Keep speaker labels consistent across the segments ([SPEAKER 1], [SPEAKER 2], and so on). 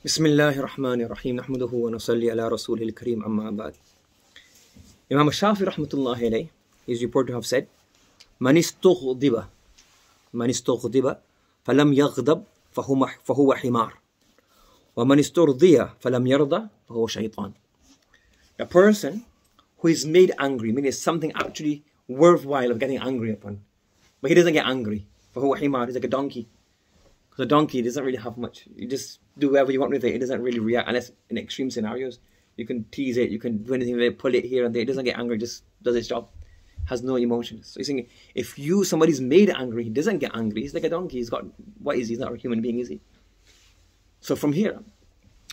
[SPEAKER 1] Bismillahir Rahmanir Rahim. Nahmaduhu wa nusalli ala Rasulil Kareem, amma ba'd. Imam Shafi rahmatullahi alayhi is reported to have said, Man istughdiba falam yaghdab fahuwa himar. Wa man isturdiya falam yarda fahuwa shaytan. A person who is made angry, meaning something actually worthwhile of getting angry upon, but he doesn't get angry. Fahuwa himar, he's like a donkey. Because a donkey doesn't really have much. You just do whatever you want with it. It doesn't really react unless in extreme scenarios. You can tease it, you can do anything with it, pull it here and there. It doesn't get angry, it just does its job. Has no emotions. So you're saying if somebody's made angry, he doesn't get angry. He's like a donkey. He's not a human being, is he? So from here,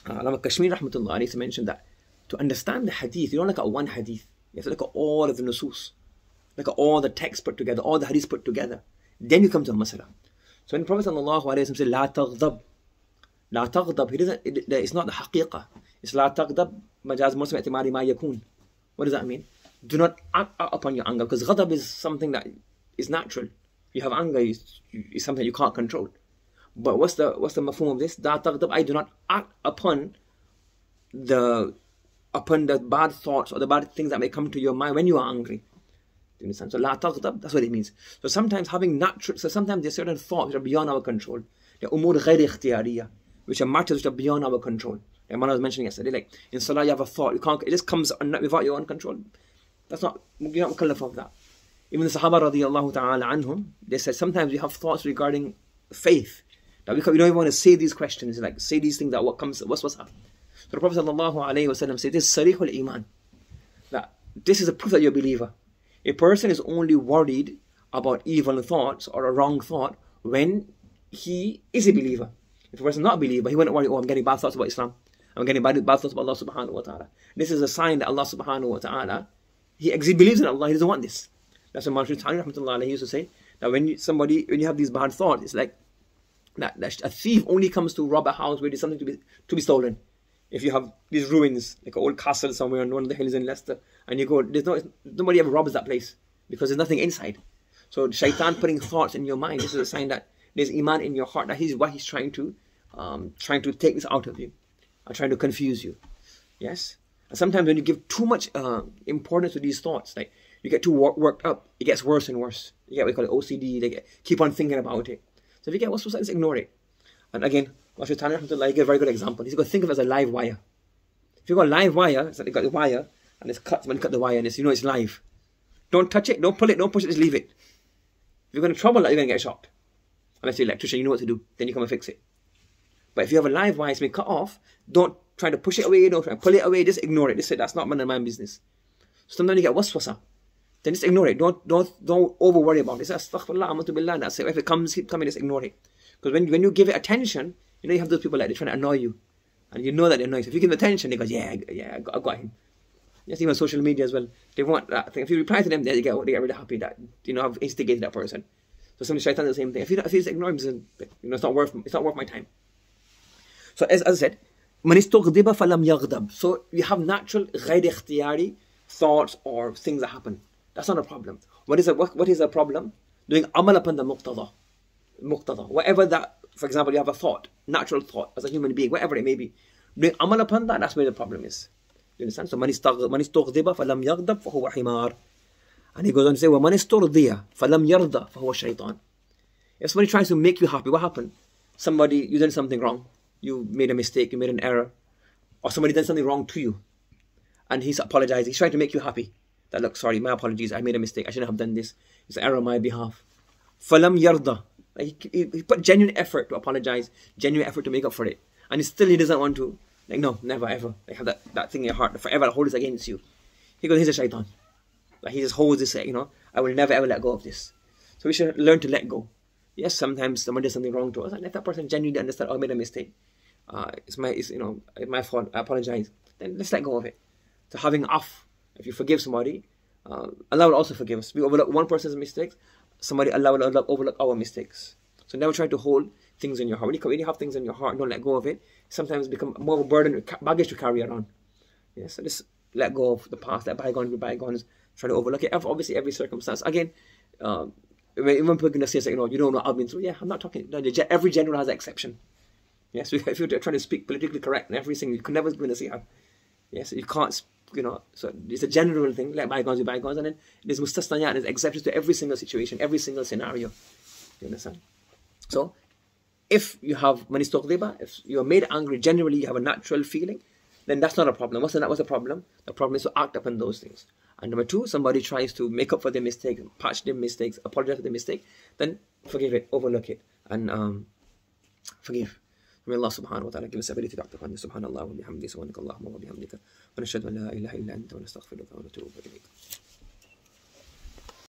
[SPEAKER 1] Allama Kashmir rahmatullah needs to mention that to understand the hadith, you don't look at one hadith. You have to look at all of the nusus. Look at all the texts put together, all the hadiths put together. Then you come to a masala. So when the Prophet ﷺ said, La taghdab, it's not the haqiqah. It's La taghdab, majaz muslim i'timari ma yakun. What does that mean? Do not act out upon your anger, because ghadab is something that is natural. You have anger, it's something you can't control. But what's the mafhum of this? La taghdab, I do not act upon the bad thoughts or the bad things that may come to your mind when you are angry. Do you understand? So la taghdab, that's what it means. So sometimes sometimes there's certain thoughts which are beyond our control. They're umur ghayr ikhtiyariya, which are matters which are beyond our control. Like man was mentioning yesterday, like in salah you have a thought, it just comes without your own control. You're not mukallaf of that. Even the Sahaba radiyallahu ta'ala anhum, they said sometimes we have thoughts regarding faith. That we don't even want to say these questions, like say these things that what's up. So the Prophet sallallahu alayhi wa sallam said, this is sarihul iman. That this is a proof that you're a believer. A person is only worried about evil thoughts or a wrong thought when he is a believer. If a person is not a believer, he wouldn't worry, I'm getting bad thoughts about Islam. I'm getting bad thoughts about Allah subhanahu wa ta'ala. This is a sign that Allah subhanahu wa ta'ala, he believes in Allah, he doesn't want this. That's what Mashri Tani rahmatullah used to say, that when you have these bad thoughts, it's like that a thief only comes to rob a house where there's something to be stolen. If you have these ruins, like an old castle somewhere on one of the hills in Leicester, and you go, nobody ever robs that place because there's nothing inside. So shaitan putting thoughts in your mind, this is a sign that there's iman in your heart, that he's trying to take this out of you, or trying to confuse you. Yes? And sometimes when you give too much importance to these thoughts, like you get too worked up, it gets worse and worse. You get what we call it OCD, keep on thinking about it. So if you get what's just ignore it. And again, Mashri Tani rahmatullah, he gave a very good example. He's got to think of it as a live wire. If you've got a live wire, it's like you've got the wire, and it's cut, when you cut the wire, and it's live. Don't touch it, don't pull it, don't push it, just leave it. If you're going to trouble that, you're going to get shocked. Unless you're an electrician, you know what to do. Then you come and fix it. But if you have a live wire, it's been cut off, don't try to push it away, don't try to pull it away, just ignore it. Just say, that's not my business. Sometimes you get waswasa. Then just ignore it. Don't over worry about it. Say, astaghfirullah, amatu billah, that's it. If it comes, keep coming, just ignore it. Because when you give it attention, you have those people like they're trying to annoy you. And you know that they're annoying. So if you give them attention, they go, yeah, I got him. Yes, even on social media as well. They want that thing. If you reply to them, they get really happy that I've instigated that person. So somebody shaitan does the same thing. If you just ignore him, it's not worth my time. So as I said, man istughdiba falam yaghdab. So you have natural ghayr ikhtiyari thoughts or things that happen. That's not a problem. What is a problem? Doing amal upon the muqtada. Whatever that, for example, you have a thought, natural thought as a human being, whatever it may be. Doing amal upon that, that's where the problem is. You understand? So man istughdiba falam yaghdab fahuwa himar. And he goes on to say, وَمَنِ اسْتُرْضِيَ فَلَمْ يَرْضَ فَهُوَ شَيْطَانٌ. If somebody tries to make you happy, what happened? You did something wrong. You made a mistake, you made an error. Or somebody did something wrong to you. And he's apologizing. He's trying to make you happy. That, look, sorry, my apologies. I made a mistake. I shouldn't have done this. It's an error on my behalf. فَلَمْ يَرْضَ. He put genuine effort to apologize, genuine effort to make up for it. And he doesn't want to. Like, no, never, ever. Have that thing in your heart. Forever hold this against you. He goes, he's a shaitan. Like he just holds this, I will never ever let go of this. So we should learn to let go. Yes, sometimes someone does something wrong to us, and if that person genuinely understands, I made a mistake. It's my fault. I apologize. Then let's let go of it. So having off, if you forgive somebody, Allah will also forgive us. We overlook one person's mistakes. Allah will overlook our mistakes. So never try to hold things in your heart. When you have things in your heart and don't let go of it, sometimes become more of a burden, baggage to carry around. Yes, so just let go of the past, let bygones be bygones. Try to overlook it. Obviously, every circumstance. Again, when people are going to say, you don't know what I've been through. Yeah, I'm not talking. Every general has an exception. Yes, so if you're trying to speak politically correct and everything, you can never do nasiha. Yes, you can't, so it's a general thing, let bygones be bygones, and then there's mustasnayat, there's exceptions to every single situation, every single scenario. You understand? So, if you have manistughdiba, if you're made angry, generally you have a natural feeling, then that's not a problem. What's the problem? The problem is to act upon those things. And number two, somebody tries to make up for their mistake, patch their mistakes, apologize for their mistake, then forgive it, overlook it, and forgive. May Allah subhanahu wa ta'ala give us ability to act upon this. Subhanallah wa bihamdi, subhanakallahumma wa bihamdika, wa nashhadu an la ilaha illa anta wa nastaghfiruka wa natubu ilayk.